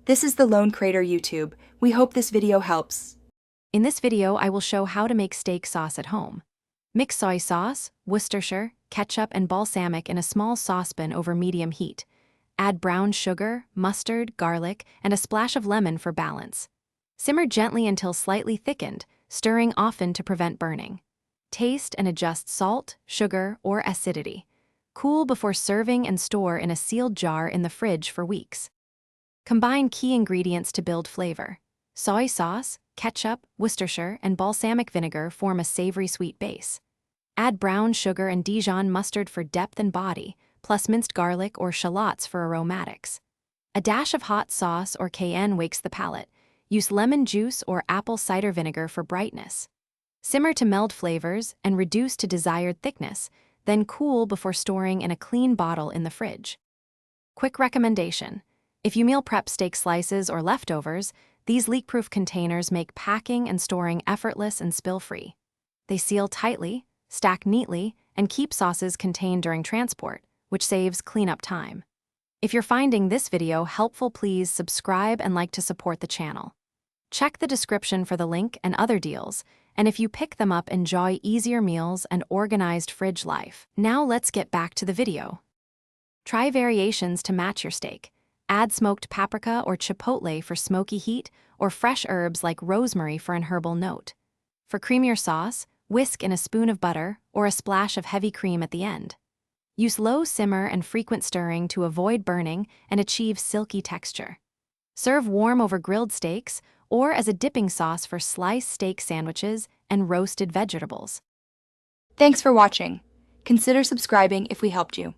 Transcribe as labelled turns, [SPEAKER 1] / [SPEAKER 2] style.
[SPEAKER 1] This is the Lone Crater YouTube. We hope this video helps.
[SPEAKER 2] In this video, I will show how to make steak sauce at home. Mix soy sauce, Worcestershire, ketchup, and balsamic in a small saucepan over medium heat. Add brown sugar, mustard, garlic, and a splash of lemon for balance. Simmer gently until slightly thickened, stirring often to prevent burning. Taste and adjust salt, sugar, or acidity. Cool before serving and store in a sealed jar in the fridge for weeks. Combine key ingredients to build flavor. Soy sauce, ketchup, Worcestershire, and balsamic vinegar form a savory sweet base. Add brown sugar and Dijon mustard for depth and body, plus minced garlic or shallots for aromatics. A dash of hot sauce or cayenne wakes the palate. Use lemon juice or apple cider vinegar for brightness. Simmer to meld flavors and reduce to desired thickness, then cool before storing in a clean bottle in the fridge. Quick recommendation: if you meal prep steak slices or leftovers, these leak-proof containers make packing and storing effortless and spill-free. They seal tightly, stack neatly, and keep sauces contained during transport, which saves cleanup time. If you're finding this video helpful, please subscribe and like to support the channel. Check the description for the link and other deals, and if you pick them up, enjoy easier meals and organized fridge life. Now let's get back to the video. Try variations to match your steak. Add smoked paprika or chipotle for smoky heat, or fresh herbs like rosemary for an herbal note. For creamier sauce, whisk in a spoon of butter or a splash of heavy cream at the end. Use low simmer and frequent stirring to avoid burning and achieve silky texture. Serve warm over grilled steaks or as a dipping sauce for sliced steak sandwiches and roasted vegetables.
[SPEAKER 1] Thanks for watching. Consider subscribing if we helped you.